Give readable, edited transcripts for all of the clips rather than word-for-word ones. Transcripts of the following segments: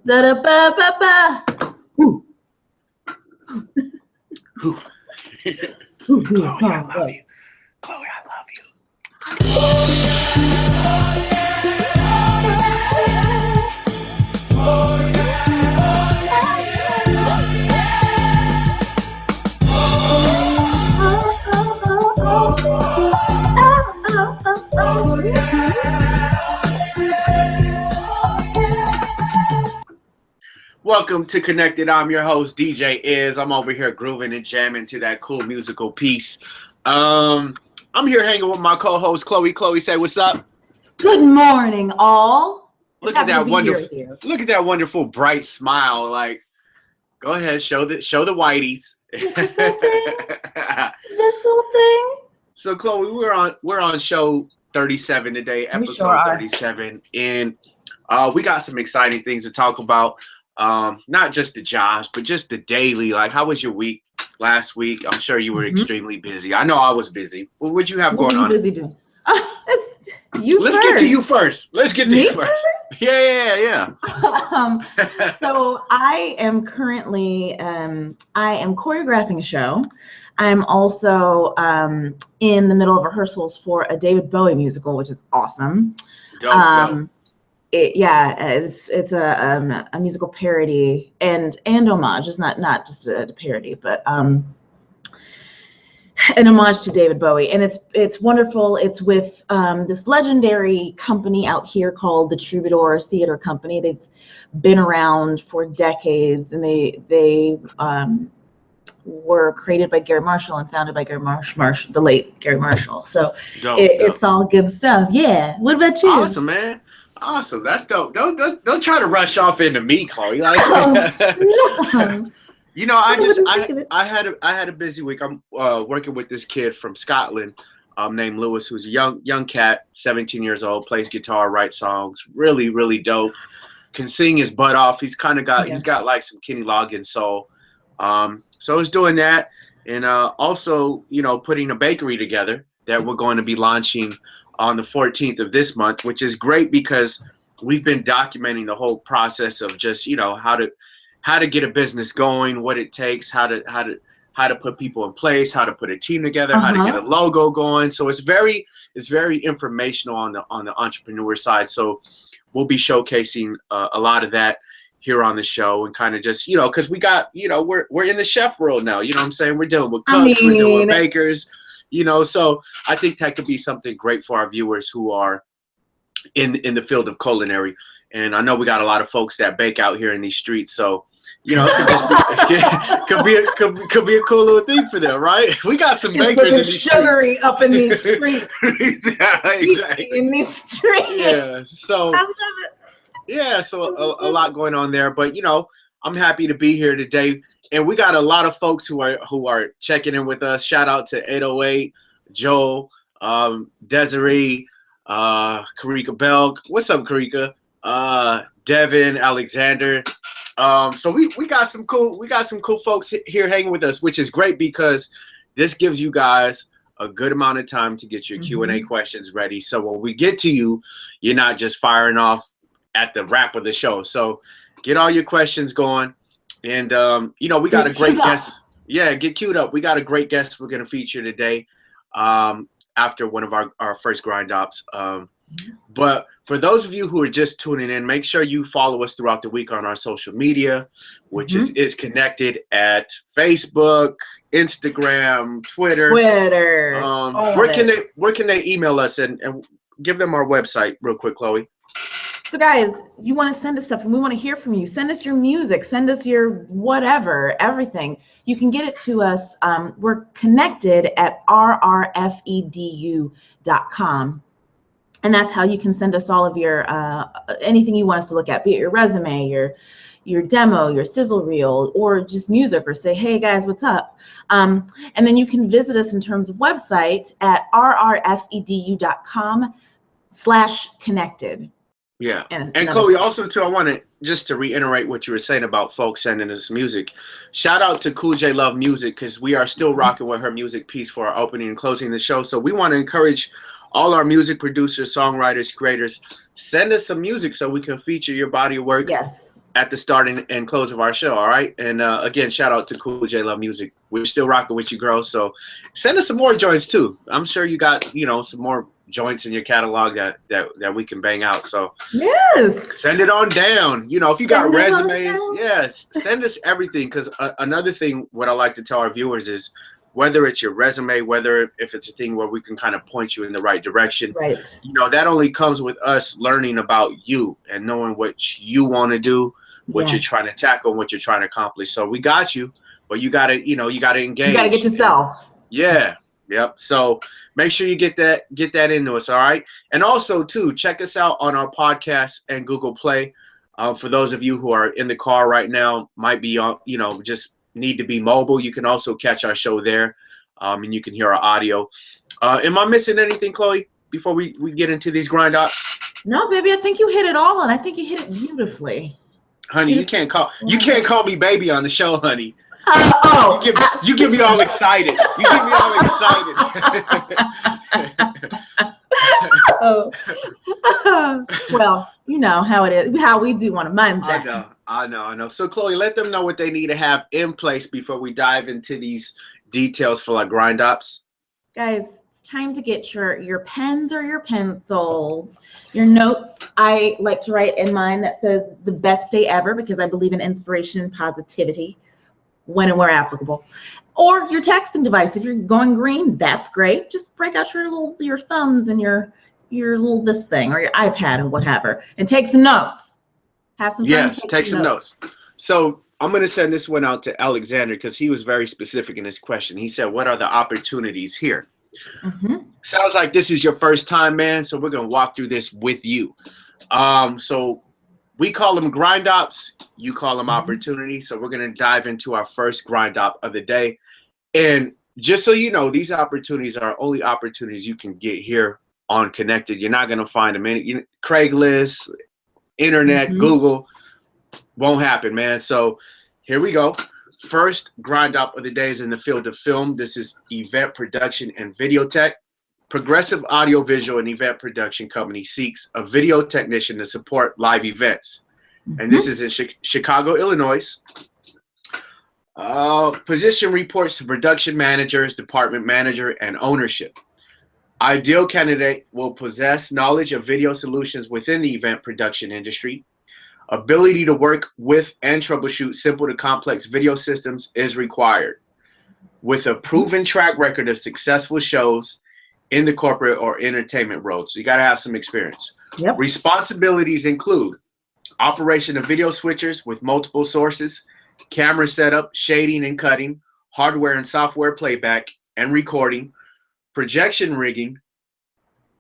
Da da ba ba ba. Ooh. Ooh. Ooh, Cloie, I love you. Cloie, I love you. Welcome to Connected. I'm your host, DJ Iz. I'm over here grooving and jamming to that cool musical piece. I'm here hanging with my co-host, Cloie. Cloie, say what's up. Good morning, all. Look at that wonderful bright smile. Like, go ahead, show the whiteys. This little thing. So, Cloie, we're on show 37 today, episode 37, and we got some exciting things to talk about. Not just the jobs, but just the daily. Like, how was your week last week? I'm sure you were extremely busy. I know I was busy. What would you have going on? What were you busy doing? Let's get to you first. Let's get to you first. Yeah. So I am currently, I am choreographing a show. I'm also in the middle of rehearsals for a David Bowie musical, which is awesome. Dope. It's a musical parody and homage. It's not just a parody, but an homage to David Bowie, and it's wonderful. It's with this legendary company out here called the Troubadour Theater Company. They've been around for decades, and they were created by Gary Marshall and founded by Gary Marshall, the late Gary Marshall. So it's all good stuff. Yeah. What about you? Awesome, man. Awesome. That's dope. Don't try to rush off into me, Cloie. Like, you know, I had a busy week. I'm working with this kid from Scotland, named Lewis, who's a young cat, 17 years old, plays guitar, writes songs, really, really dope. Can sing his butt off. He's got like some Kenny Loggins soul. So I was doing that, and also, you know, putting a bakery together that we're going to be launching on the 14th of this month, which is great because we've been documenting the whole process of just, you know, how to get a business going, what it takes, how to put people in place, how to put a team together, how to get a logo going. So it's very informational on the entrepreneur side. So we'll be showcasing a lot of that here on the show, and kind of just, you know, because we got, you know, we're in the chef world now. You know what I'm saying? We're dealing with cooks, we're dealing with bakers. You know, so I think that could be something great for our viewers who are in the field of culinary. And I know we got a lot of folks that bake out here in these streets, so, you know, it could be a cool little thing for them, right? We got some bakers in these sugary streets. up in these streets. Exactly. In these streets. Yeah. So I love it. Yeah, so a lot going on there, but, you know, I'm happy to be here today. And we got a lot of folks who are checking in with us. Shout out to 808, Joel, Desiree, Karika Belk. What's up, Karika? Devin, Alexander. So we got some cool folks here hanging with us, which is great because this gives you guys a good amount of time to get your Q&A questions ready. So when we get to you, you're not just firing off at the wrap of the show. So get all your questions going. And, you know, we got a great guest. Yeah, get queued up. We got a great guest we're going to feature today after one of our first grind ops. But for those of you who are just tuning in, make sure you follow us throughout the week on our social media, which is connected at Facebook, Instagram, Twitter. Where can they email us and give them our website real quick, Cloie? So guys, you want to send us stuff and we want to hear from you. Send us your music, send us your whatever, everything. You can get it to us. We're connected at rrfedu.com. And that's how you can send us all of your, anything you want us to look at, be it your resume, your demo, your sizzle reel, or just music, or say, hey guys, what's up? And then you can visit us in terms of website at rrfedu.com/connected. Yeah. And Cloie, also too, I wanted just to reiterate what you were saying about folks sending us music. Shout out to Cool J Love Music, because we are still rocking with her music piece for our opening and closing the show. So we want to encourage all our music producers, songwriters, creators, send us some music so we can feature your body of work at the start and close of our show, all right? And again, shout out to Cool J Love Music. We're still rocking with you, girls. So send us some more joints too. I'm sure you got, you know, some more joints in your catalog that we can bang out. So yes, send it on down. You know, if you got resumes, yes, send us everything. Because another thing, what I like to tell our viewers is, whether it's your resume, whether if it's a thing where we can kind of point you in the right direction, right? You know, that only comes with us learning about you and knowing what you want to do, what you're trying to tackle, what you're trying to accomplish. So we got you, but you got to, you know, you got to engage. You got to get yourself. Yep. So make sure you get that into us. All right. And also too, check us out on our podcast and Google Play. For those of you who are in the car right now, might be on, you know, just need to be mobile. You can also catch our show there, and you can hear our audio. Am I missing anything, Chloe, before we get into these grind ops? No, baby, I think you hit it all, and I think you hit it beautifully. Honey, you can't call me baby on the show, honey. You get me all excited. You get me all excited. Well, you know how it is, how we do want to mind that. I know. So, Chloe, let them know what they need to have in place before we dive into these details for like grind ops. Guys, it's time to get your pens or your pencils, your notes. I like to write in mine that says the best day ever, because I believe in inspiration and positivity when and where applicable. Or your texting device. If you're going green, that's great. Just break out your thumbs and your little this thing or your iPad or whatever, and take some notes. Have some fun. Yes, take some notes. So I'm going to send this one out to Alexander because he was very specific in his question. He said, what are the opportunities here? Sounds like this is your first time, man. So we're going to walk through this with you. So we call them grind ops. You call them opportunities. So we're going to dive into our first grind op of the day. And just so you know, these opportunities are only opportunities you can get here on Connected. You're not going to find them in Craigslist, internet, Google. Won't happen, man. So here we go. First grind op of the day is in the field of film. This is event production and video tech. Progressive Audiovisual and Event Production Company seeks a video technician to support live events. And this is in Chicago, Illinois. Position reports to production managers, department manager, and ownership. Ideal candidate will possess knowledge of video solutions within the event production industry. Ability to work with and troubleshoot simple to complex video systems is required. With a proven track record of successful shows in the corporate or entertainment world. So you got to have some experience. Responsibilities include operation of video switchers with multiple sources, camera setup, shading and cutting, hardware and software playback and recording, projection rigging,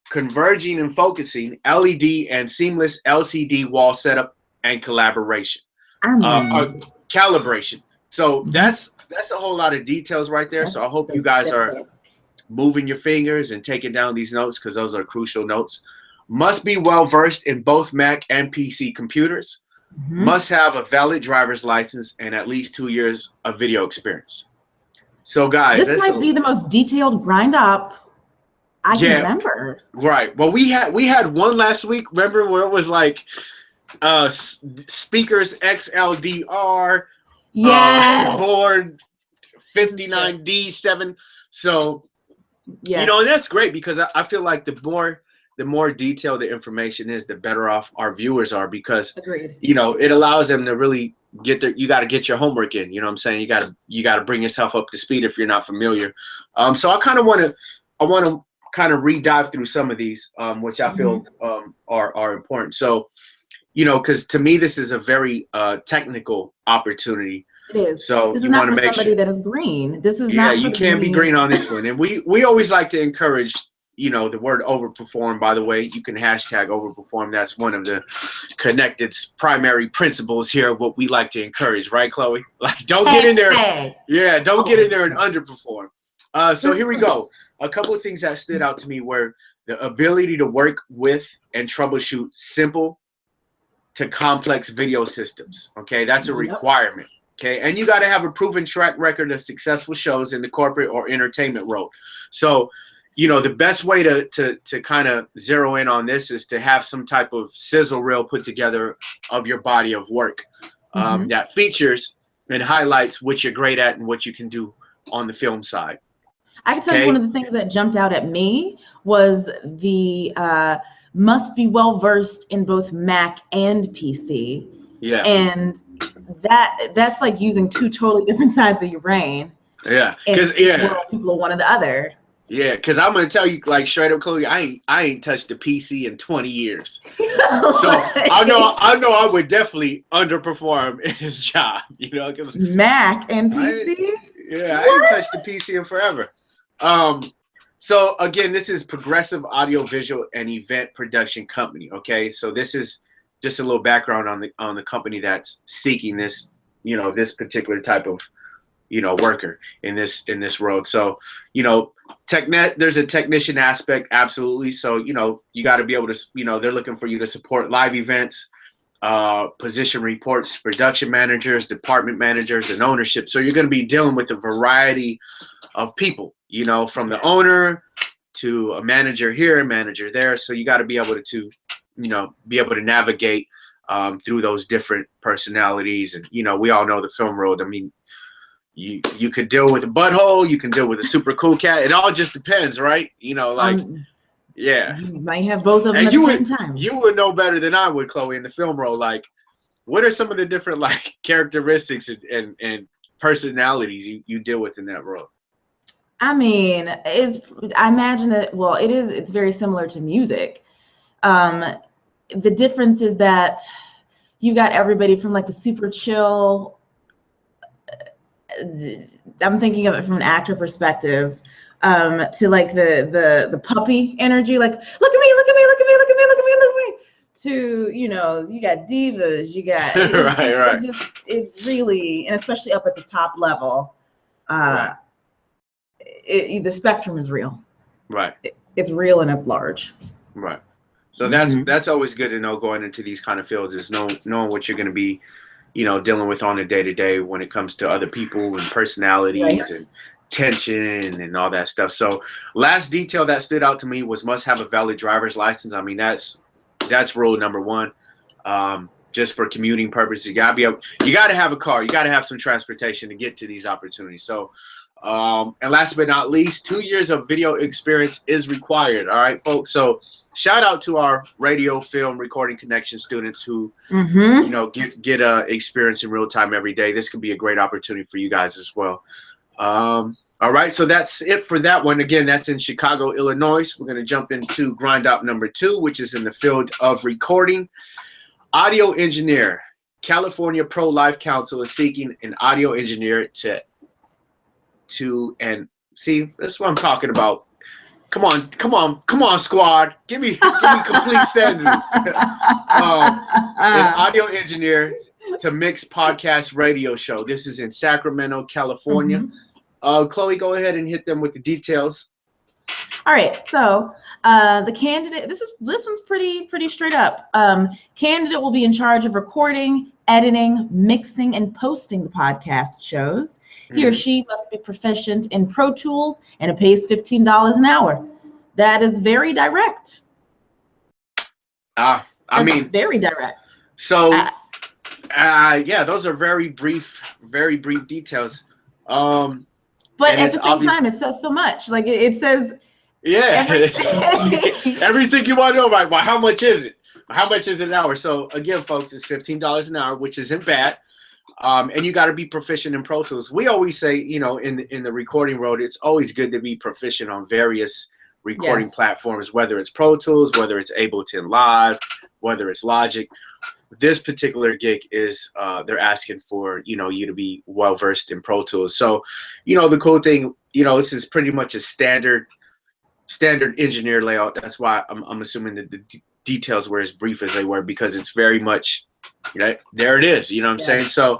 converging and focusing, LED and seamless LCD wall setup, and collaboration. Calibration. So that's a whole lot of details right there. So I hope you guys are moving your fingers and taking down these notes because those are crucial notes. Must be well versed in both Mac and PC computers. Must have a valid driver's license and at least 2 years of video experience. So guys, this might be the most detailed grind up I can remember. Right. Well, we had one last week. Remember where it was like speakers XLDR, board 59D7. So you know, and that's great because I feel like the more detailed the information is, the better off our viewers are because you know, it allows them to really get their, you got to get your homework in, you know what I'm saying? You got to bring yourself up to speed if you're not familiar. So I kind of want to kind of re-dive through some of these, which I feel are important. So, you know, because to me, this is a very technical opportunity. It is. So this you is not want to for make somebody sure that is green. This is yeah, not. You can't be green on this one. And we always like to encourage, you know, the word overperform. By the way, you can hashtag overperform. That's one of the Connected's primary principles here of what we like to encourage, right, Chloe? Like, don't get in there. Yeah, don't get in there and underperform. So here we go. A couple of things that stood out to me were the ability to work with and troubleshoot simple to complex video systems. Okay, that's a requirement. Okay, and you got to have a proven track record of successful shows in the corporate or entertainment world. So you know, the best way to kind of zero in on this is to have some type of sizzle reel put together of your body of work that features and highlights what you're great at and what you can do on the film side. I can tell you one of the things that jumped out at me was the must be well versed in both Mac and PC. Yeah. And that's like using two totally different sides of your brain. Yeah. Because people are one or the other. Yeah, because I'm gonna tell you, like, straight up, Cloie, I ain't touched the PC in 20 years. So I know I would definitely underperform in his job, you know, because Mac and PC. I ain't touched the PC in forever. So again, this is Progressive Audio Visual and Event Production Company. Okay, so this is just a little background on the company that's seeking this, you know, this particular type of, you know, worker in this world. So, you know, there's a technician aspect, absolutely. So, you know, you got to be able to, you know, they're looking for you to support live events, position reports, production managers, department managers, and ownership. So you're going to be dealing with a variety of people, you know, from the owner to a manager here, a manager there. So you got to be able to, you know, be able to navigate through those different personalities. And, you know, we all know the film world. I mean, you could deal with a butthole, you can deal with a super cool cat. It all just depends, right? You know, like, yeah. You might have both of them at the same time. You would know better than I would, Cloie, in the film role. Like, what are some of the different, like, characteristics and personalities you deal with in that role? I mean, I imagine that, well, it's very similar to music. The difference is that you got everybody from like the super chill, I'm thinking of it from an actor perspective, to like the puppy energy, like look at me, look at me, look at me, look at me, look at me, look at me, to, you know, you got divas, you got right. It really, and especially up at the top level, the spectrum is real. Right. It's real and it's large. Right. So that's always good to know going into these kind of fields, is knowing what you're going to be, you know, dealing with on a day-to-day when it comes to other people and personalities and tension and all that stuff. So last detail that stood out to me was must have a valid driver's license. I mean, that's rule number one. Just for commuting purposes, you got to have a car. You got to have some transportation to get to these opportunities. So, and last but not least, 2 years of video experience is required. All right, folks. So shout out to our radio, film, recording connection students who, you know, get experience in real time every day. This could be a great opportunity for you guys as well. All right, so that's it for that one. Again, that's in Chicago, Illinois. We're going to jump into grind out number 2, which is in the field of recording. Audio engineer. California Pro-Life Council is seeking an audio engineer and see, that's what I'm talking about. Come on, squad. Give me complete sentences. An audio engineer to mix podcast radio show. This is in Sacramento, California. Cloie, go ahead and hit them with the details. All right, so the candidate, this one's pretty straight up. Candidate will be in charge of recording, editing, mixing, and posting the podcast shows. He or she must be proficient in Pro Tools, and it pays $15 an hour. That is very direct. I mean, very direct. So, yeah, those are very brief details. But at the same time, it says so much. Like it says. Yeah, everything you want to know about. Well, how much is it? How much is it an hour? So again, folks, it's $15 an hour, which isn't bad. And you got to be proficient in Pro Tools. We always say, you know, in the recording world, it's always good to be proficient on various recording platforms, whether it's Pro Tools, whether it's Ableton Live, whether it's Logic. This particular gig is they're asking for, you know, you to be well versed in Pro Tools. So, you know, the cool thing, you know, this is pretty much a standard engineer layout. That's why I'm assuming that the details were as brief as they were, because it's very much, you know, there it is, you know what I'm saying? So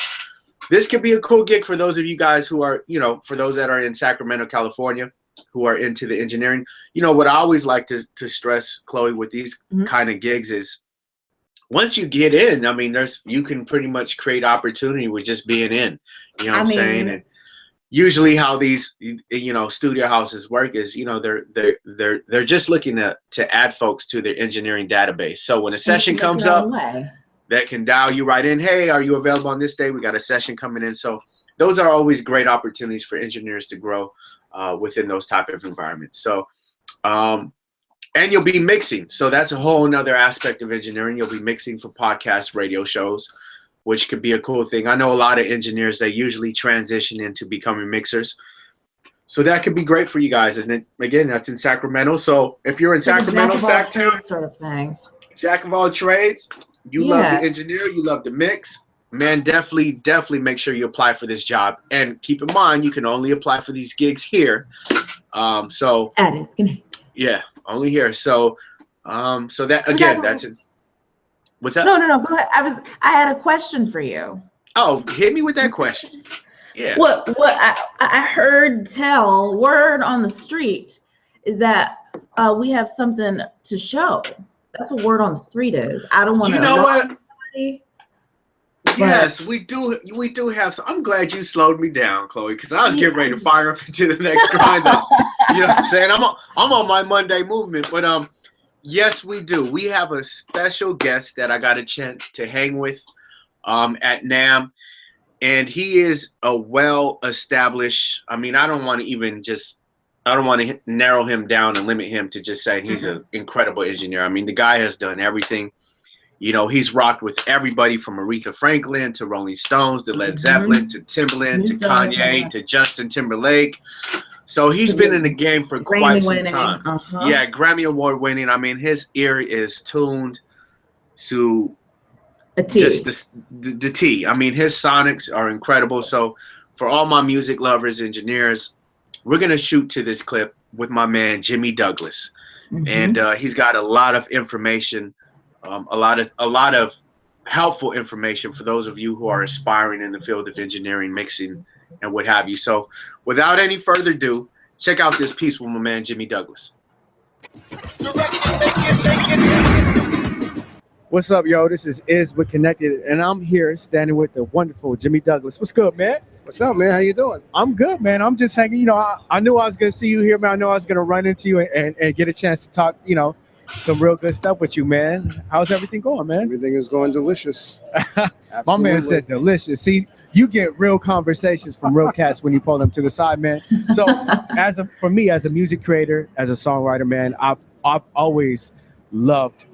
this could be a cool gig for those of you guys who are, you know, for those that are in Sacramento, California, who are into the engineering. You know, what I always like to stress, Cloie, with these kind of gigs is once you get in, I mean, you can pretty much create opportunity with just being in, you know what I'm saying? And usually how these studio houses work is they're just looking to add folks to their engineering database. So when a session comes up, they can dial you right in. Hey, are you available on this day? We got a session coming in. So those are always great opportunities for engineers to grow within those type of environments. So and you'll be mixing. So that's a whole nother aspect of engineering. You'll be mixing for podcasts, radio shows, which could be a cool thing. I know a lot of engineers, they usually transition into becoming mixers. So that could be great for you guys. And then, again, that's in Sacramento. So if you're in Sacramento, Sac sort of thing. Jack of all trades, you love to engineer, you love to mix, man, definitely make sure you apply for this job. And keep in mind, you can only apply for these gigs here. Yeah, only here. So that, again, that's it. What's that? No, go ahead. I had a question for you. Oh, hit me with that question. Yeah. What I heard word on the street is that we have something to show. That's what word on the street is. I don't want to. You know what? Yes, we do. We do have. So I'm glad you slowed me down, Cloie, because I was getting ready to fire up into the next grind up. You know what I'm saying? I'm on my Monday movement, but yes, we do. We have a special guest that I got a chance to hang with at NAMM, and he is a well-established. I mean, I don't want to narrow him down and limit him to just saying he's an incredible engineer. I mean, the guy has done everything. You know, he's rocked with everybody from Aretha Franklin to Rolling Stones to Led Zeppelin to Timberland to Kanye to Justin Timberlake. So he's been in the game for quite some time. Yeah, Grammy Award winning. I mean, his ear is tuned to just the T. I mean, his sonics are incredible. So for all my music lovers, engineers, we're going to shoot to this clip with my man, Jimmy Douglas. And he's got a lot of information, a lot of helpful information for those of you who are aspiring in the field of engineering, mixing, and what have you. So without any further ado, check out this piece with my man, Jimmy Douglas. What's up, yo? This is But Connected, and I'm here standing with the wonderful Jimmy Douglas. What's good, man? What's up, man? How you doing? I'm good, man. I'm just hanging. You know, I knew I was going to see you here, man. I know I was going to run into you and get a chance to talk, you know, some real good stuff with you, man. How's everything going, man? Everything is going delicious. My man said delicious. See, you get real conversations from real cats when you pull them to the side, man. So for me, as a music creator, as a songwriter, man, I've always loved,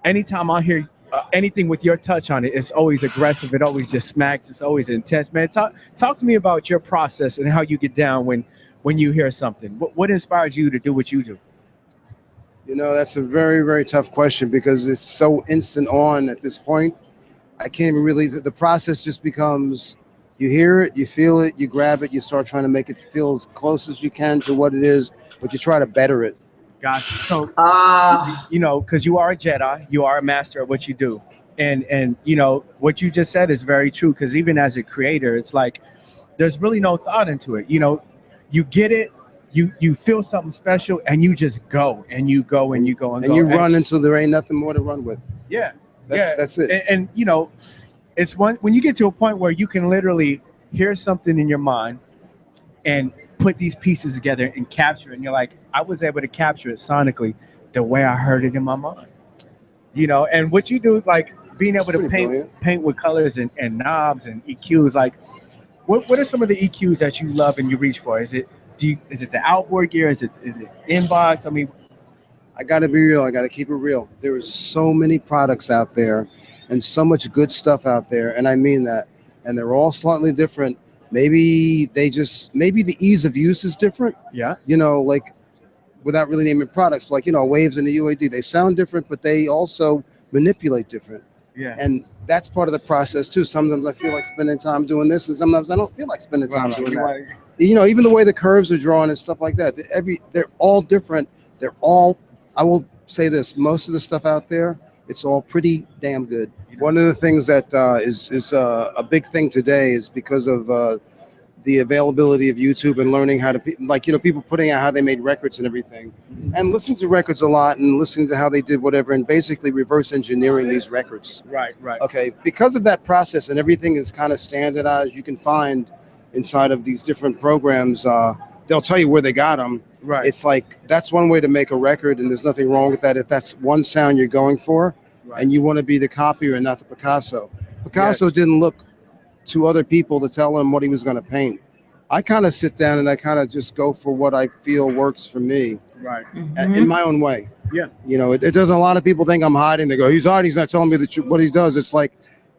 anytime I hear anything with your touch on it, it's always aggressive. It always just smacks. It's always intense, man. Talk to me about your process and how you get down when you hear something. What inspires you to do what you do? You know, that's a very, very tough question because it's so instant on at this point. I can't even really, the process just becomes, you hear it, you feel it, you grab it, you start trying to make it feel as close as you can to what it is, but you try to better it. Gotcha. So, you know, because you are a Jedi, you are a master at what you do. And you know, what you just said is very true, because even as a creator, it's like, there's really no thought into it. You know, you get it, you feel something special, and you just go, and you go, and you go, and go. You run until there ain't nothing more to run with. Yeah. That's it. And you know, it's when you get to a point where you can literally hear something in your mind and put these pieces together and capture it, and you're like, I was able to capture it sonically the way I heard it in my mind. You know, and what you do, like being able to paint with colors and knobs and EQs, like what are some of the EQs that you love and you reach for? Is it the outboard gear? Is it inbox? I mean, I got to be real. I got to keep it real. There is so many products out there and so much good stuff out there. And I mean that. And they're all slightly different. Maybe the ease of use is different. Yeah. You know, like without really naming products, like, you know, Waves and the UAD, they sound different, but they also manipulate different. Yeah. And that's part of the process too. Sometimes I feel like spending time doing this, and sometimes I don't feel like spending time doing that. You know, even the way the curves are drawn and stuff like that. They're all different. They're all, I will say this, most of the stuff out there, it's all pretty damn good. One of the things that is a big thing today is because of the availability of YouTube and learning how to, like, you know, people putting out how they made records and everything, and listening to records a lot and listening to how they did whatever, and basically reverse engineering these records. Right. Okay, because of that process and everything is kind of standardized, you can find inside of these different programs. They'll tell you where they got them. Right. It's like that's one way to make a record, and there's nothing wrong with that if that's one sound you're going for, and you want to be the copier and not the Picasso. Picasso didn't look to other people to tell him what he was going to paint. I kind of sit down and I kind of just go for what I feel works for me, right, in my own way. Yeah. You know, it doesn't. A lot of people think I'm hiding. They go, he's hiding. He's not telling me what he does. It's like,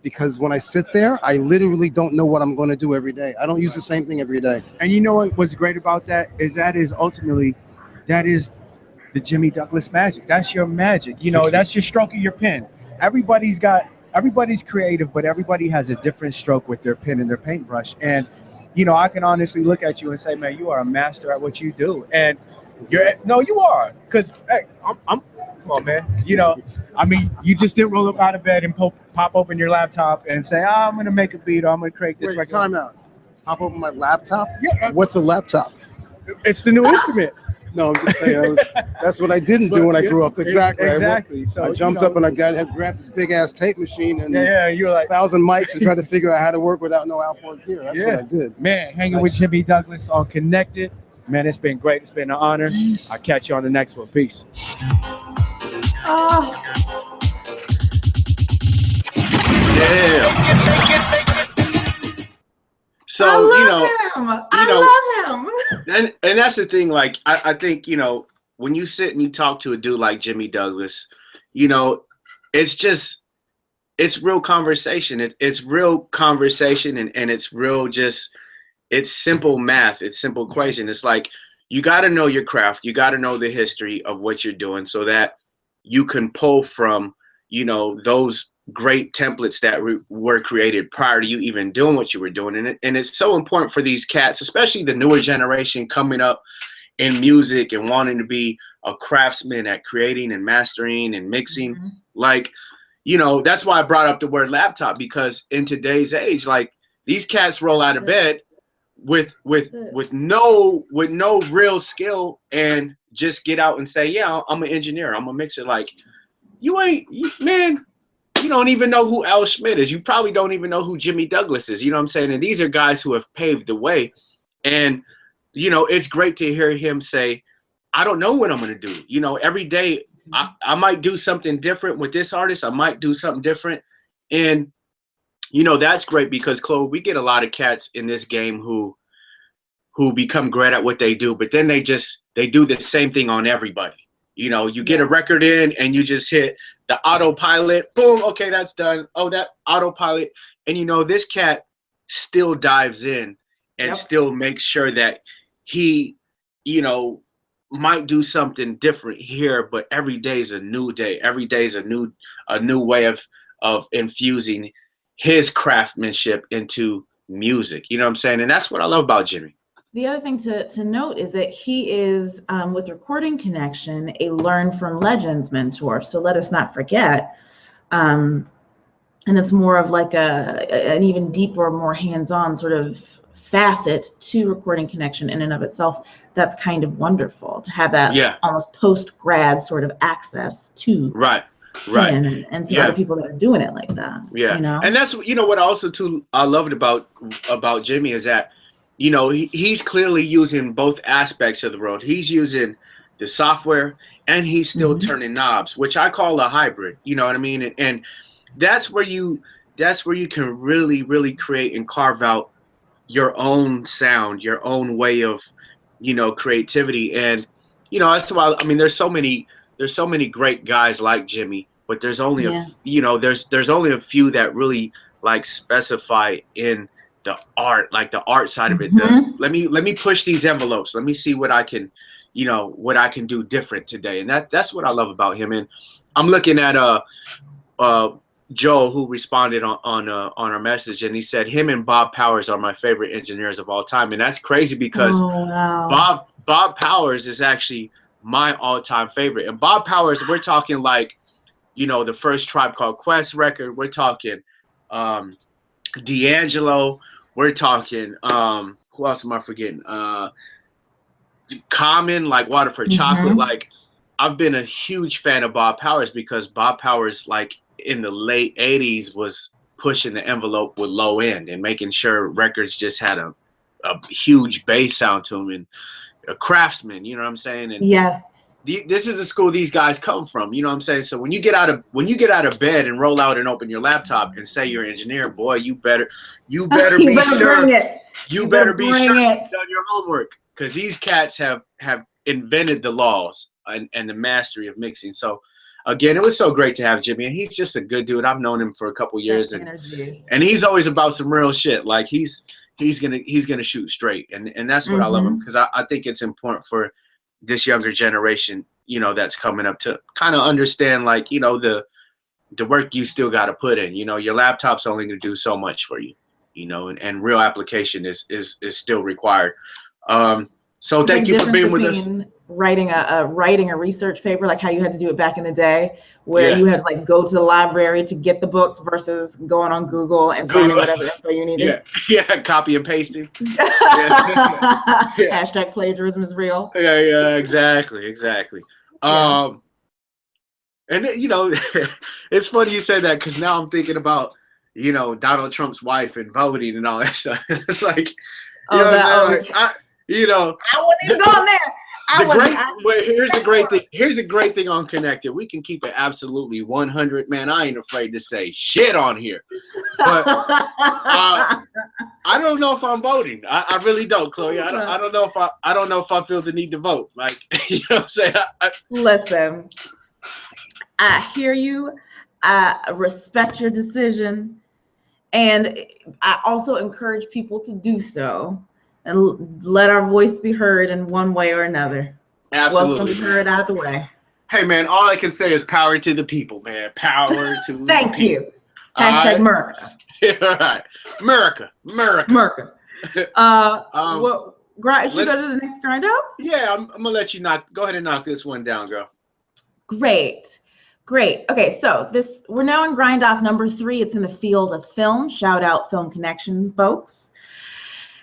because when I sit there, I literally don't know what I'm going to do every day. I don't use the same thing every day. And you know what's great about that is ultimately, that is the Jimmy Douglas magic. That's your magic. You know, that's your stroke of your pen. Everybody's creative, but everybody has a different stroke with their pen and their paintbrush. And, you know, I can honestly look at you and say, man, you are a master at what you do. And you are. Because, hey, I'm come on, man. You know, I mean, you just didn't roll up out of bed and pop open your laptop and say, I'm going to make a beat or I'm going to create this record. Time out. Pop open my laptop? Yeah. What's a laptop? It's the new instrument. No, I'm just saying, that's what I didn't do when I grew up. Exactly. Exactly. So I jumped up and I grabbed this big ass tape machine and you were like 1,000 mics and tried to figure out how to work without no outboard gear. That's what I did. Man, hanging with Jimmy Douglas on Connected. Man, it's been great. It's been an honor. I'll catch you on the next one. Peace. Oh. Yeah. So I love him. and that's the thing. Like I think, you know, when you sit and you talk to a dude like Jimmy Douglas, you know, it's real conversation. It's real conversation, and it's real it's simple math. It's simple equation. It's like you got to know your craft. You got to know the history of what you're doing so that you can pull from, you know, those great templates that were created prior to you even doing what you were doing. And it's so important for these cats, especially the newer generation coming up in music and wanting to be a craftsman at creating and mastering and mixing. Like, you know, that's why I brought up the word laptop, because in today's age, like, these cats roll out of bed with no real skill and just get out and say, yeah, I'm an engineer, I'm a mixer. Like, man, you don't even know who Al Schmidt is. You probably don't even know who Jimmy Douglas is. You know what I'm saying? And these are guys who have paved the way. And, you know, it's great to hear him say, I don't know what I'm going to do. You know, every day I might do something different with this artist. I might do something different. And, you know, that's great because, Cloie, we get a lot of cats in this game who become great at what they do, but then they do the same thing on everybody. You know, you get a record in and you just hit the autopilot, boom, okay, that's done. Oh, that autopilot. And, you know, this cat still dives in and still makes sure that he, you know, might do something different here, but every day is a new day. Every day is a new way of infusing his craftsmanship into music. You know what I'm saying? And that's what I love about Jimmy. The other thing to note is that he is, with Recording Connection, a Learn from Legends mentor. So let us not forget. And it's more of like an even deeper, more hands-on sort of facet to Recording Connection in and of itself. That's kind of wonderful to have that almost post-grad sort of access to him and some other people that are doing it like that. Yeah, you know? And that's, you know, what also too I loved about Jimmy is that, you know, he's clearly using both aspects of the world. He's using the software and he's still turning knobs, which I call a hybrid. You know what I mean? And that's where you can really, really create and carve out your own sound, your own way of, you know, creativity. And, you know, that's why, I mean, there's so many great guys like Jimmy, but there's only there's only a few that really like specify in the art side of it. Let me push these envelopes. Let me see what I can, you know, what I can do different today. And that's what I love about him. And I'm looking at Joe, who responded on our message, and he said him and Bob Powers are my favorite engineers of all time. And that's crazy because Bob Powers is actually my all-time favorite. And Bob Powers, we're talking like, you know, the first Tribe Called Quest record. We're talking D'Angelo. We're talking who else am I forgetting? Common, like Waterford Chocolate. Like, I've been a huge fan of Bob Powers because Bob Powers, like in the late 80s, was pushing the envelope with low end and making sure records just had a huge bass sound to them, and a craftsman. You know what I'm saying? And yes. This is the school these guys come from. You know what I'm saying? So when you get out of bed and roll out and open your laptop and say you're an engineer, boy, you better You be better sure. bring it. You better be sure it. you've done your homework, because these cats have invented the laws and the mastery of mixing. So again, it was so great to have Jimmy, and he's just a good dude. I've known him for a couple years, and he's always about some real shit. Like he's gonna shoot straight, and that's what I love him, because I think it's important for this younger generation, you know, that's coming up to kind of understand, like, you know, the work you still got to put in. You know, your laptop's only going to do so much for you, you know, and real application is still required. So thank you for being with us. Writing a research paper, like how you had to do it back in the day, where you had to like go to the library to get the books versus going on Google and finding whatever info you needed. Yeah, copy and pasting. Hashtag plagiarism is real. Yeah, exactly. And you know, it's funny you said that, because now I'm thinking about, you know, Donald Trump's wife and voting and all that stuff. It's like, you know what I'm saying? Like, I wouldn't even go in there. Here's the great thing on Connected. We can keep it absolutely 100, man. I ain't afraid to say shit on here. But I don't know if I'm voting. I really don't, Chloe. I don't know if I feel the need to vote. Like, you know what I'm saying? Listen, I hear you. I respect your decision, and I also encourage people to do so. And let our voice be heard in one way or another. Absolutely. Welcome to heard out the way. Hey, man, all I can say is power to the people, man. Power to the people. Thank you. Hashtag America. Yeah, all right. America. Should we go to the next grind up? Yeah, I'm going to let you go ahead and knock this one down, girl. Great. Okay, so we're now in grind off number 3. It's in the field of film. Shout out Film Connection, folks.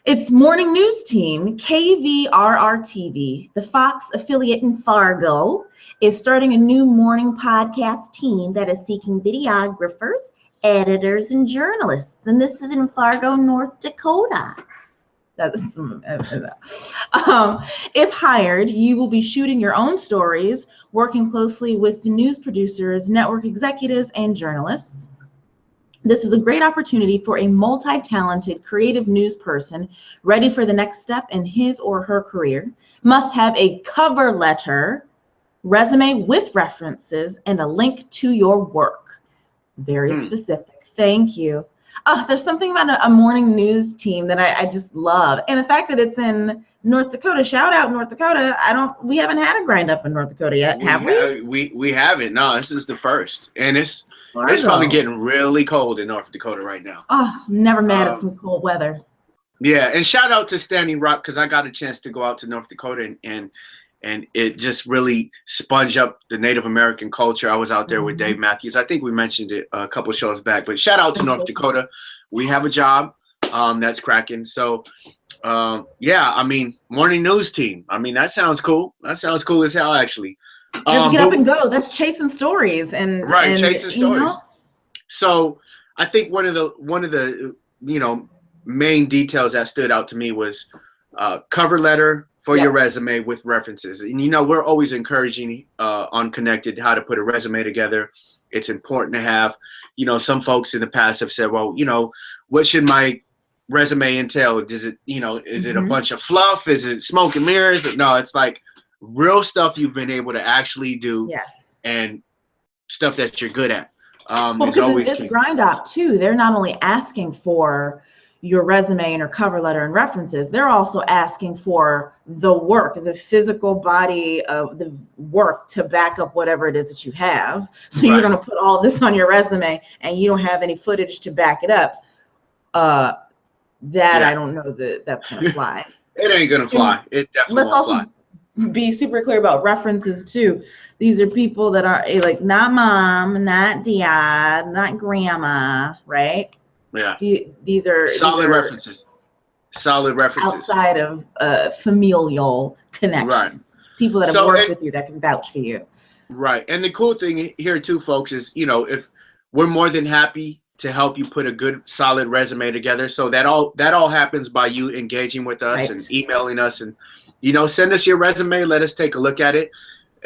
It's morning news team, KVRR-TV, the Fox affiliate in Fargo, is starting a new morning podcast team that is seeking videographers, editors, and journalists. And this is in Fargo, North Dakota. If hired, you will be shooting your own stories, working closely with the news producers, network executives, and journalists. This is a great opportunity for a multi-talented creative news person ready for the next step in his or her career. Must have a cover letter, resume with references, and a link to your work. Very specific. Thank you. There's something about a morning news team that I just love. And the fact that it's in North Dakota, shout out North Dakota. We haven't had a grind up in North Dakota yet, have we? We haven't. No, this is the first. And it's probably getting really cold in North Dakota right now. Oh, never mad at some cold weather. Yeah, and shout out to Standing Rock, because I got a chance to go out to North Dakota and it just really sponged up the Native American culture. I was out there with Dave Matthews. I think we mentioned it a couple of shows back, but shout out to North Dakota. We have a job that's cracking. So, yeah, I mean, morning news team. I mean, that sounds cool. That sounds cool as hell, actually. Get up and go. That's chasing stories and chasing stories. So I think one of the main details that stood out to me was cover letter for your resume with references. And we're always encouraging on Connected how to put a resume together. It's important to have. Some folks in the past have said, well, what should my resume entail? Does it, is it a bunch of fluff? Is it smoke and mirrors? No, it's like real stuff you've been able to actually do, and stuff that you're good at. Because in this grind up too, they're not only asking for your resume and your cover letter and references, they're also asking for the work, the physical body of the work to back up whatever it is that you have. So you're going to put all this on your resume and you don't have any footage to back it up. I don't know that's going to fly. It ain't going to fly. It definitely won't fly. Be super clear about references too. These are people that are like not mom, not dad, not grandma, right? Yeah. These are solid references. Solid references outside of familial connection. Right. People that have worked with you that can vouch for you. Right. And the cool thing here too, folks, is if we're more than happy to help you put a good, solid resume together. So that all happens by you engaging with us and emailing us, and send us your resume. Let us take a look at it,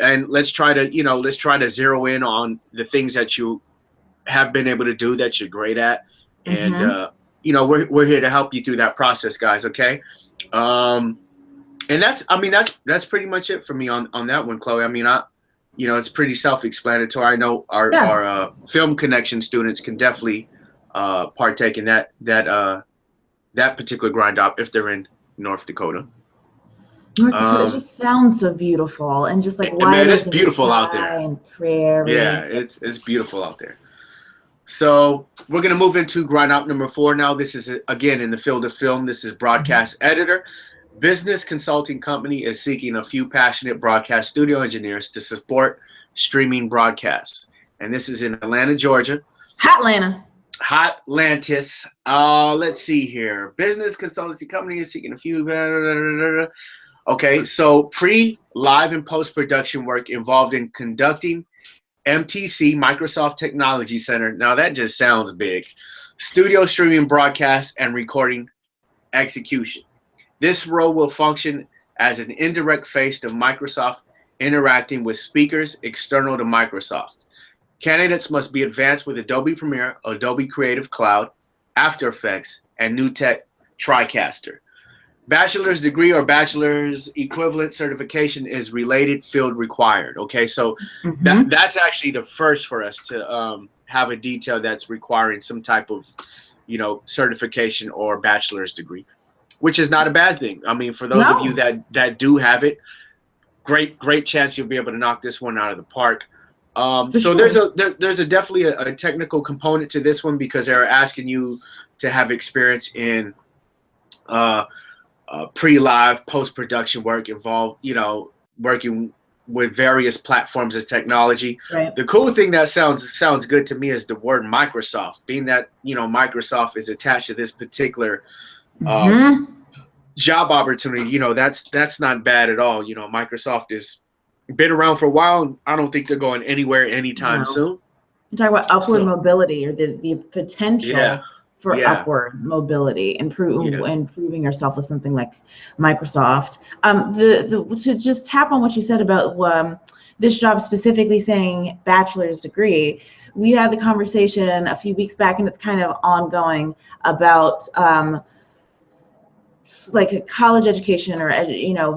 and let's try to zero in on the things that you have been able to do that you're great at, and we're here to help you through that process, guys. Okay. And that's pretty much it for me on that one, Chloe. I mean, it's pretty self-explanatory. I know our film connection students can definitely partake in that particular grind up if they're in North Dakota. North Dakota just sounds so beautiful, and just like man, it's beautiful out there. And prairie. Yeah, it's beautiful out there. So we're gonna move into grind up number 4 now. This is again in the field of film. This is broadcast editor. Business consulting company is seeking a few passionate broadcast studio engineers to support streaming broadcasts. And this is in Atlanta, Georgia. Hotlantis. Let's see here. Business consultancy company is seeking a few. Okay, so pre-live and post-production work involved in conducting MTC, Microsoft Technology Center. Now that just sounds big. Studio streaming broadcasts and recording execution. This role will function as an indirect face of Microsoft interacting with speakers external to Microsoft. Candidates must be advanced with Adobe Premiere, Adobe Creative Cloud, After Effects, and NewTek TriCaster. Bachelor's degree or bachelor's equivalent certification is related field required. Okay, so that's actually the first for us to have a detail that's requiring some type of, certification or bachelor's degree, which is not a bad thing. I mean, for those of you that do have it, great chance you'll be able to knock this one out of the park. So there's definitely a technical component to this one, because they're asking you to have experience in pre-live, post-production work involved, working with various platforms of technology. Right. The cool thing that sounds good to me is the word Microsoft, being that, Microsoft is attached to this particular job opportunity. That's not bad at all. Microsoft has been around for a while, and I don't think they're going anywhere anytime soon. You talk about upward mobility, or the potential for upward mobility, improving yourself with something like Microsoft. To just tap on what you said about this job specifically saying bachelor's degree, we had the conversation a few weeks back, and it's kind of ongoing, about like a college education, or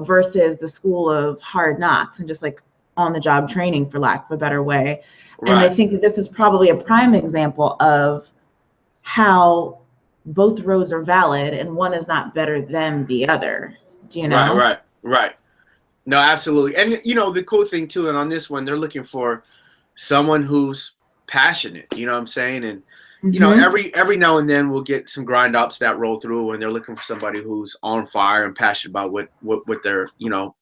versus the school of hard knocks, and just like on the job training, for lack of a better way. Right. And I think that this is probably a prime example of how both roads are valid, and one is not better than the other. Do you know? Right. No, absolutely. And the cool thing too, and on this one, they're looking for someone who's passionate. You know what I'm saying? And every now and then we'll get some grind ups that roll through, and they're looking for somebody who's on fire and passionate about what they're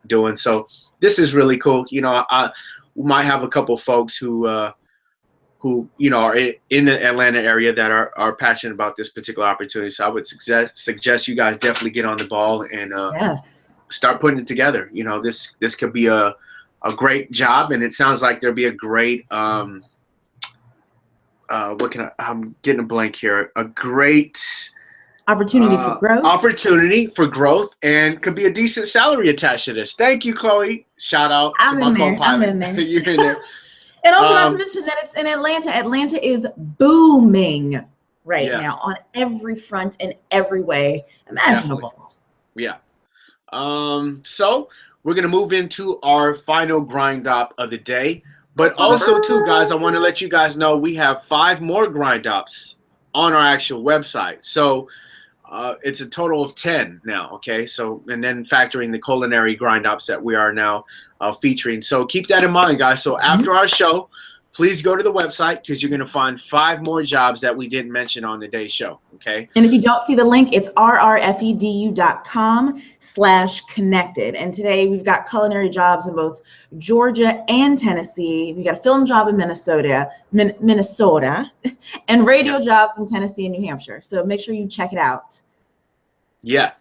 doing. So this is really cool. I might have a couple folks who are in the Atlanta area that are passionate about this particular opportunity. So I would suggest you guys definitely get on the ball and start putting it together. This could be a great job, and it sounds like there'll be a great I'm getting a blank here. A great opportunity for growth. Opportunity for growth, and could be a decent salary attached to this. Thank you, Chloe. Shout out to my co-pilot. I'm in there. You're in there. And also not to mention that it's in Atlanta. Atlanta is booming right now on every front in every way imaginable. Definitely. Yeah. So we're gonna move into our final grind up of the day. But also, too, guys, I want to let you guys know we have 5 more grind ups on our actual website. So it's a total of 10 now, okay? So, and then factoring the culinary grind ups that we are now featuring. So keep that in mind, guys. So after our show, please go to the website, because you're going to find 5 more jobs that we didn't mention on today's show, okay? And if you don't see the link, it's rrfedu.com/connected. And today we've got culinary jobs in both Georgia and Tennessee. We got a film job in Minnesota, and radio jobs in Tennessee and New Hampshire. So make sure you check it out. Yeah.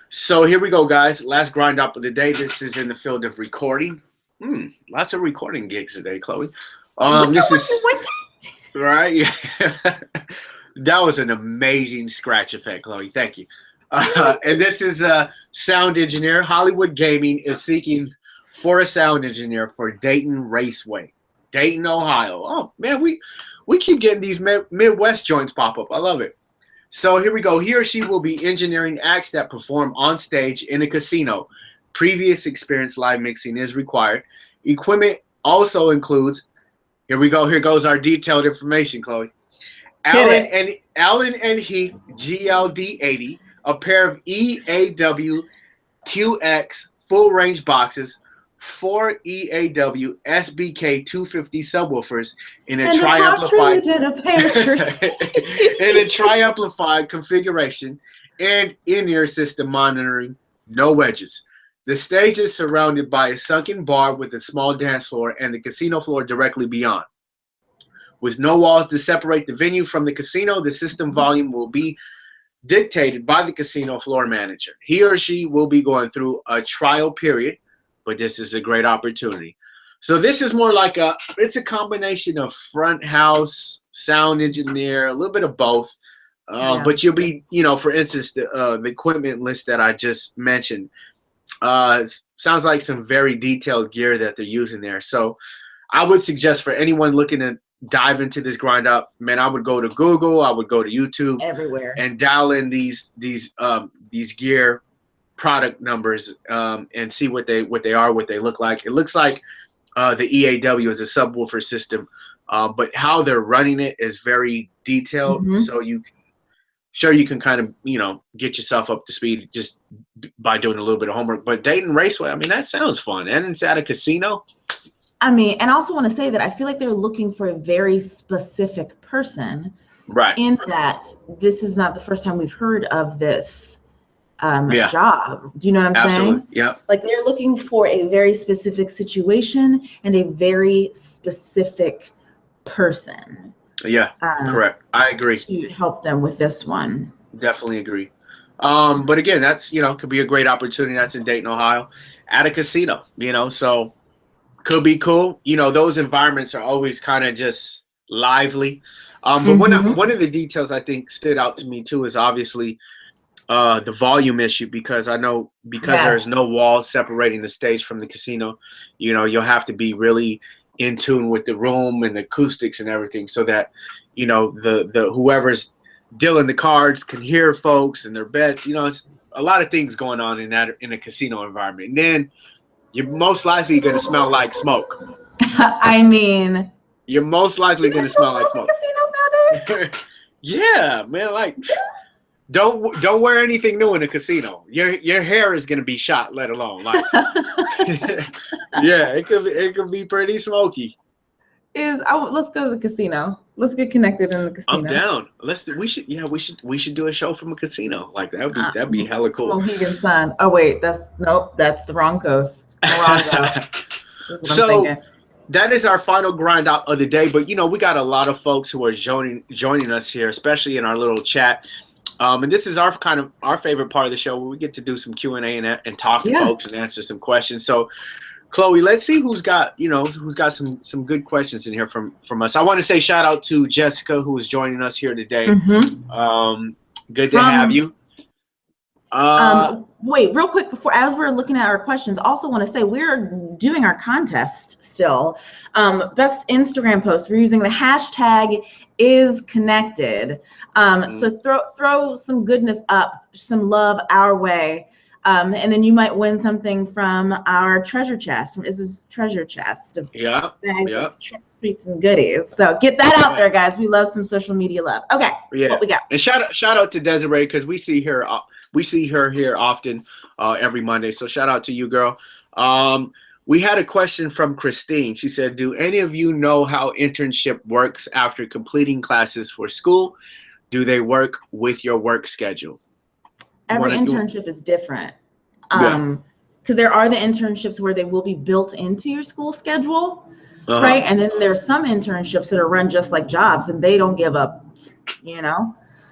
So here we go, guys. Last grind up of the day. This is in the field of recording. Lots of recording gigs today, Chloe. This is Right? That was an amazing scratch effect, Chloe. Thank you. And this is a sound engineer. Hollywood Gaming is seeking for a sound engineer for Dayton Raceway, Dayton, Ohio. Oh man, we keep getting these Midwest joints pop up. I love it. So here we go. He or she will be engineering acts that perform on stage in a casino. Previous experience live mixing is required. Equipment also includes. Here we go. Here goes our detailed information, Chloe. Allen and Heath GLD80, a pair of EAW QX full range boxes, 4 EAW SBK 250 subwoofers in a tri-amplified in a tri-amplified configuration, and in-ear system monitoring, no wedges. The stage is surrounded by a sunken bar with a small dance floor and the casino floor directly beyond. With no walls to separate the venue from the casino, the system volume will be dictated by the casino floor manager. He or she will be going through a trial period, but this is a great opportunity. So this is more like it's a combination of front house, sound engineer, a little bit of both. But you'll be, for instance, the equipment list that I just mentioned, sounds like some very detailed gear that they're using there. So I would suggest for anyone looking to dive into this grind up, man, I would go to Google, I would go to YouTube, everywhere, and dial in these gear product numbers and see what they are, what they look like. It looks like the EAW is a subwoofer system, but how they're running it is very detailed. So you can kind of get yourself up to speed just by doing a little bit of homework. But Dayton Raceway, I mean, that sounds fun, and it's at a casino. I mean, and I also want to say that I feel like they're looking for a very specific person, right? In that this is not the first time we've heard of this job. Do you know what I'm saying? Yeah. Like they're looking for a very specific situation and a very specific person. Yeah, correct. I agree. To help them with this one. Definitely agree. But again, that's could be a great opportunity. That's in Dayton, Ohio, at a casino. So. Could be cool. Those environments are always kind of just lively. But one of the details I think stood out to me too is obviously the volume issue, because I know there's no walls separating the stage from the casino, you'll have to be really in tune with the room and the acoustics and everything, so that the whoever's dealing the cards can hear folks and their bets. It's a lot of things going on in a casino environment. And then you're most likely going to smell like smoke. I mean, you're most likely going to smell like smoke. Casinos nowadays? Yeah, man. Like, don't wear anything new in a casino. Your hair is going to be shot. Let alone like, yeah, it could be pretty smoky. Let's go to the casino. Let's get connected in the casino. I'm down. We should do a show from a casino. Like that'd be hella cool. Mohegan Sun. Oh wait, that's the wrong coast. So that is our final grind out of the day. But we got a lot of folks who are joining us here, especially in our little chat. And this is our favorite part of the show, where we get to do some Q&A and talk to folks and answer some questions. So Chloe, let's see who's got some good questions in here from us. I want to say shout out to Jessica, who is joining us here today. Good to have you. Wait, real quick, as we're looking at our questions, also want to say we're doing our contest still. Best Instagram post. We're using the hashtag #IsConnected. So throw some goodness up, some love our way. And then you might win something from our treasure chest, from Iz's treasure chest of bags of treats and goodies. So get that out there, guys. We love some social media love. Okay, what we got? And shout out to Desiree, because we see her here often every Monday. So shout out to you, girl. We had a question from Christine. She said, "Do any of you know how internship works after completing classes for school? Do they work with your work schedule?" Every internship is different, because there are the internships where they will be built into your school schedule, right? And then there's some internships that are run just like jobs, and they don't give up,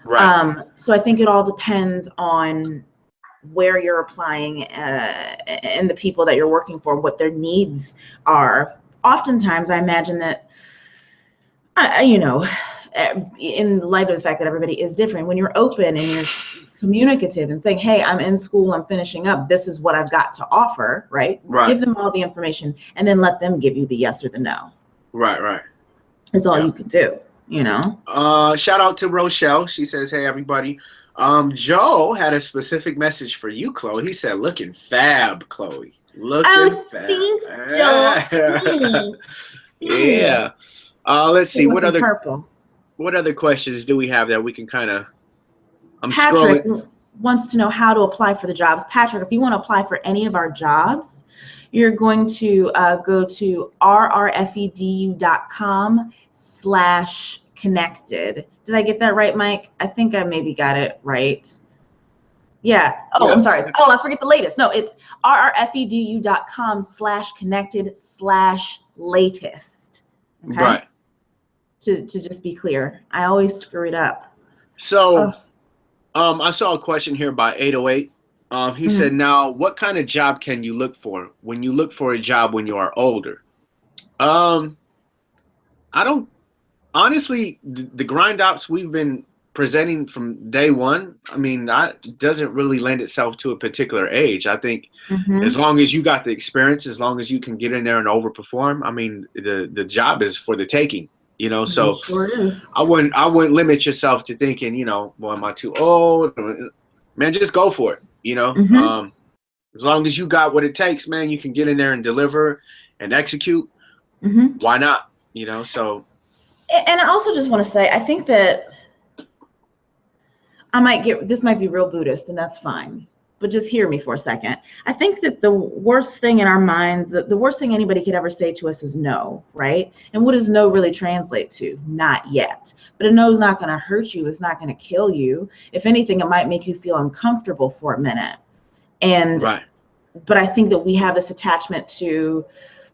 Right. So I think it all depends on where you're applying and the people that you're working for, what their needs are. Oftentimes, I imagine that You know, in light of the fact that everybody is different, when you're open and you're communicative and saying, hey, I'm in school, I'm finishing up, this is what I've got to offer, right? Give them all the information and then let them give you the yes or the no. Right. It's all you can do, you know? Shout out to Rochelle. She says, hey, everybody. Joe had a specific message for you, Cloie. He said, looking fab, Cloie. Looking fab. Thanks, Joe. Yeah. Let's see. What other questions do we have that we can kind of... Patrick wants to know how to apply for the jobs. Patrick, if you want to apply for any of our jobs, you're going to go to rrfedu.com/connected. Did I get that right, Mike? I think I maybe got it right. Yeah. Oh, yeah. I'm sorry. Oh, I forget the latest. No, it's rrfedu.com/connected/latest. Okay? Right. To just be clear. I always screw it up. So, I saw a question here by 808. He said, now, what kind of job can you look for when you look for a job when you are older? I don't, honestly, the grind ops we've been presenting from day one, I mean, that doesn't really lend itself to a particular age. I think as long as you got the experience, as long as you can get in there and overperform, I mean, the job is for the taking. You know, so sure is. I wouldn't limit yourself to thinking, you know, well, am I too old? Man, just go for it. You know, as long as you got what it takes, man, you can get in there and deliver and execute. Why not? You know, so. And I also just want to say, I think that this might be real Buddhist, and that's fine. But just hear me for a second. I think that the worst thing in our minds, the worst thing anybody could ever say to us is no, right? And what does no really translate to? Not yet. But a no is not going to hurt you. It's not going to kill you. If anything, it might make you feel uncomfortable for a minute. And but I think that we have this attachment to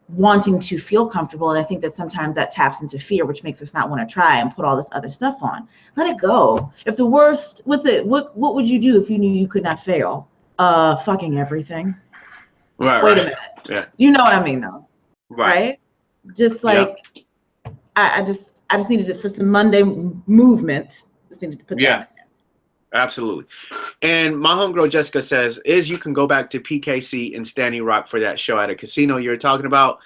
wanting to feel comfortable, and I think that sometimes that taps into fear, which makes us not want to try and put all this other stuff on. Let it go. If the worst, what would you do if you knew you could not fail? Fucking everything. Wait a minute. Yeah. You know what I mean, though. Right? Just like I just needed it for some Monday movement. Just needed to put that in there. Absolutely. And my homegirl Jessica says, you can go back to PKC and Standing Rock for that show at a casino you're talking about.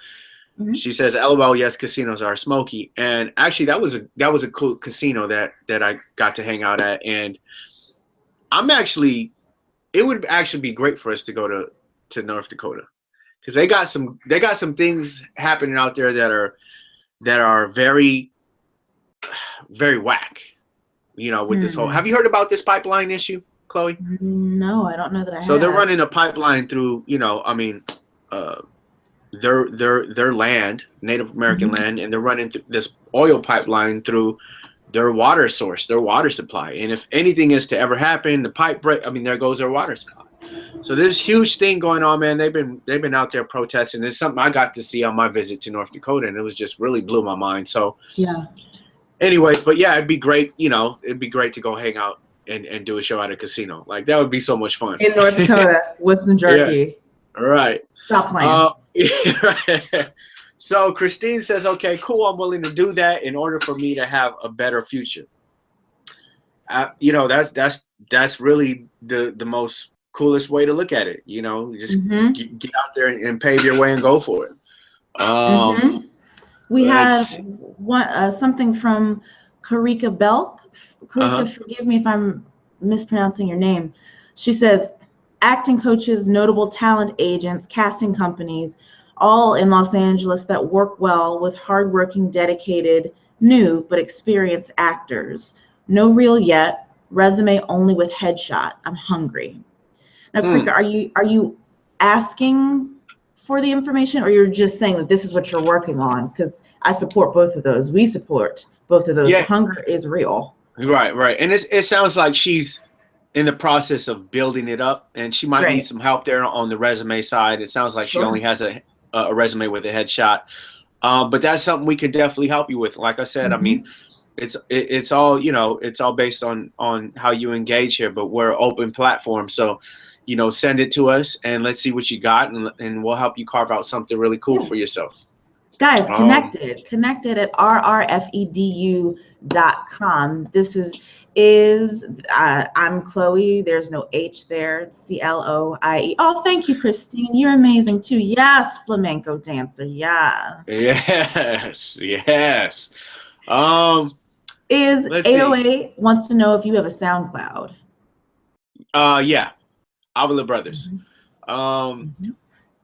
She says, LOL, yes, casinos are smoky. And actually that was a cool casino that I got to hang out at. And it would actually be great for us to go to North Dakota, because they got some things happening out there that are very, very whack. You know, with this whole. Have you heard about this pipeline issue, Cloie? No, I don't know that I have. So they're running a pipeline through, you know, I mean, their land, Native American land, and they're running this oil pipeline through their water source, their water supply. And if anything is to ever happen, the pipe break, I mean, there goes their water supply. So this huge thing going on, man. They've been out there protesting. It's something I got to see on my visit to North Dakota, and it was just really blew my mind. So yeah. Anyways, but yeah, it'd be great. You know, it'd be great to go hang out and do a show at a casino. Like that would be so much fun. In North Dakota with some jerky. Yeah. Right. Stop playing. Right. So Christine says, okay, cool. I'm willing to do that in order for me to have a better future. You know, that's really the most coolest way to look at it. You know, just get out there and pave your way and go for it. We have something from Karika Belk. Karika, forgive me if I'm mispronouncing your name. She says, acting coaches, notable talent agents, casting companies, all in Los Angeles that work well with hardworking, dedicated, new but experienced actors. No reel yet. Resume only with headshot. I'm hungry. Now, Karika, are you asking for the information, or you're just saying that this is what you're working on? Because I support both of those. We support both of those. Yeah. The hunger is real. Right. And it sounds like she's in the process of building it up, and she might need some help there on the resume side. It sounds like she only has a resume with a headshot. But that's something we could definitely help you with. Like I said, I mean, it's all, you know, it's all based on how you engage here, but we're an open platform. So, you know, send it to us and let's see what you got, and we'll help you carve out something really cool for yourself. Guys, connected at rrfedu.com. This is I'm Cloie. There's no H there. It's Cloie. Oh, thank you, Christine. You're amazing too. Yes, flamenco dancer. Yeah. Yes. Is AOA wants to know if you have a SoundCloud. Yeah, Avila Brothers.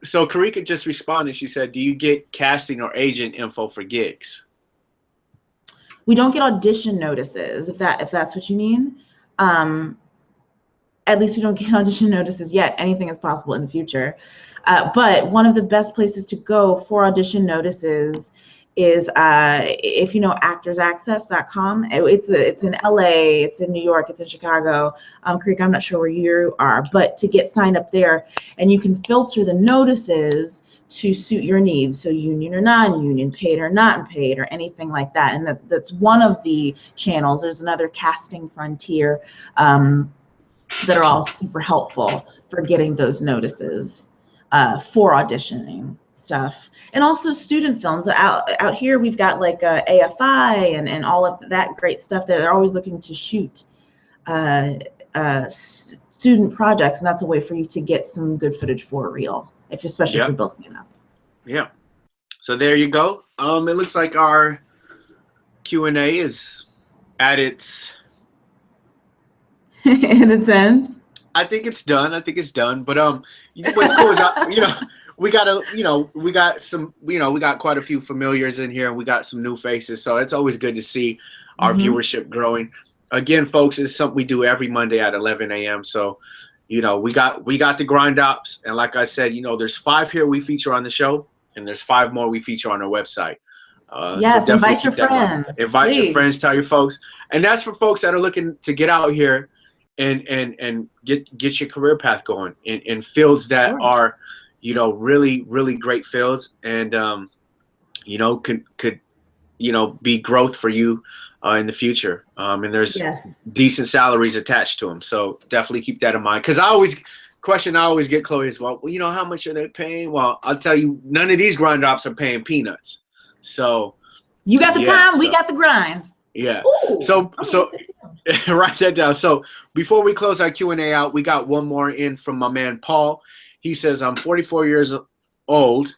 So Karika just responded. She said, "Do you get casting or agent info for gigs?" We don't get audition notices, if that's what you mean. At least we don't get audition notices yet. Anything is possible in the future. But one of the best places to go for audition notices is if you know actorsaccess.com. It's in LA, it's in New York, it's in Chicago. Creek, I'm not sure where you are, but to get signed up there, and you can filter the notices to suit your needs, so union or non-union, paid or not paid, or anything like that. And that's one of the channels. There's another, Casting Frontier, that are all super helpful for getting those notices for auditioning stuff. And also student films. Out here we've got like AFI and all of that great stuff that they're always looking to shoot student projects, and that's a way for you to get some good footage for a reel, especially if you're building it up. Yeah. So there you go. It looks like our Q&A is at its end. I think it's done. But what's cool is we got quite a few familiars in here, and we got some new faces. So it's always good to see our viewership growing. Again, folks, it's something we do every Monday at 11 a.m. So, we got the grind ops, and like I said, there's 5 here we feature on the show, and there's 5 more we feature on our website. Yes, so invite your friends. Invite your friends, tell your folks, and that's for folks that are looking to get out here and get your career path going in fields that are, really, really great fields, and could be growth for you in the future. And there's decent salaries attached to them. So definitely keep that in mind. Because I always get Chloe is, well, how much are they paying? Well, I'll tell you, none of these grind ops are paying peanuts. So you got the time, we got the grind. Yeah. Ooh, so write that down. So before we close our Q&A out, we got one more in from my man Paul. He says, "I'm 44 years old.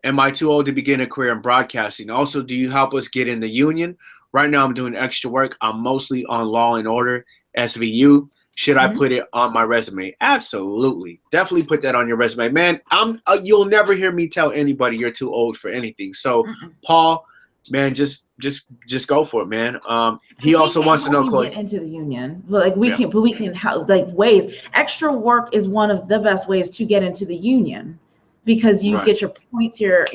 Am I too old to begin a career in broadcasting? Also, do you help us get in the union? Right now, I'm doing extra work. I'm mostly on Law and Order, SVU. Should I put it on my resume?" Absolutely. Definitely put that on your resume. Man, you'll never hear me tell anybody you're too old for anything. So, Paul, man, just go for it, man. He also wants to know, Chloe. Get into the union. We can help, ways. Extra work is one of the best ways to get into the union, because you get your points, your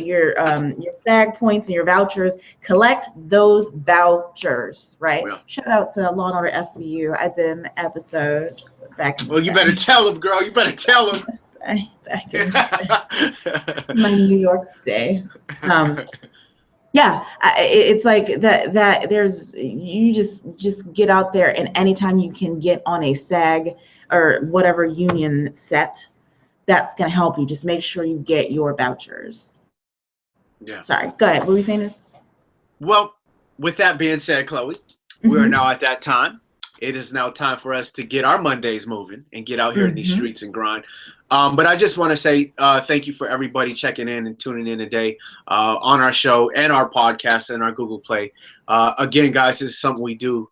SAG points and your vouchers. Collect those vouchers, right? Yeah. Shout out to Law and Order SVU. I did an episode back. Well, you better tell them, girl. You better tell them. Back in my New York day. Yeah, it's like that. There's, you just get out there, and anytime you can get on a SAG or whatever union set, that's going to help you. Just make sure you get your vouchers. Yeah. Sorry. Go ahead. What were you saying? Well, with that being said, Chloe, we are now at that time. It is now time for us to get our Mondays moving and get out here in these streets and grind. But I just want to say thank you for everybody checking in and tuning in today on our show and our podcast and our Google Play. Again, guys, this is something we do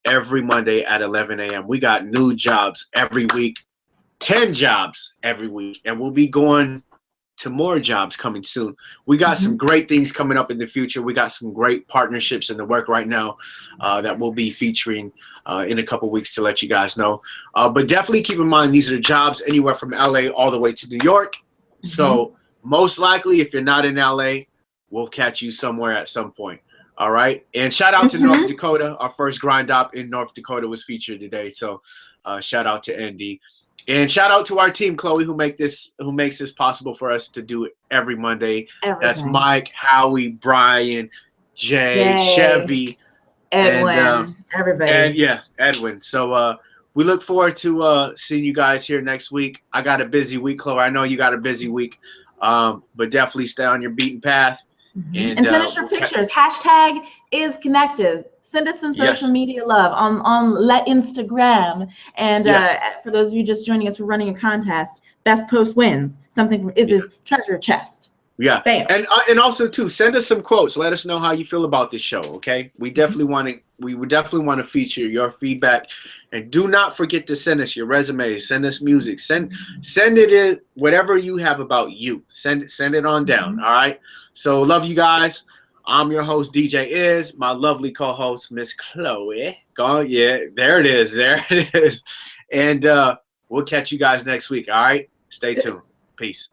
every Monday at 11 a.m. We got new jobs every week. 10 jobs every week, and we'll be going to more jobs coming soon. We got some great things coming up in the future. We got some great partnerships in the work right now that we'll be featuring in a couple weeks to let you guys know. But definitely keep in mind, these are jobs anywhere from LA all the way to New York. So most likely, if you're not in LA, we'll catch you somewhere at some point. All right. And shout out to North Dakota. Our first grind op in North Dakota was featured today. So shout out to ND. And shout out to our team, Chloe, who makes this possible for us to do it every Monday. That's Mike, Howie, Brian, Jay, Chevy, Edwin, and, everybody. And Edwin. So we look forward to seeing you guys here next week. I got a busy week, Chloe. I know you got a busy week, but definitely stay on your beaten path And send us your pictures. Hashtag is connected. Send us some social media love on Let Instagram. And for those of you just joining us, we're running a contest. Best post wins. Something from Iz's treasure chest. Yeah. Bam. And also too, send us some quotes. Let us know how you feel about this show. Okay. We would definitely want to feature your feedback. And do not forget to send us your resumes, send us music, send it in, whatever you have about you. Send it on down. All right. So love you guys. I'm your host, DJ Iz, my lovely co-host, Miss Chloe. There it is. There it is. And we'll catch you guys next week. All right. Stay tuned. Peace.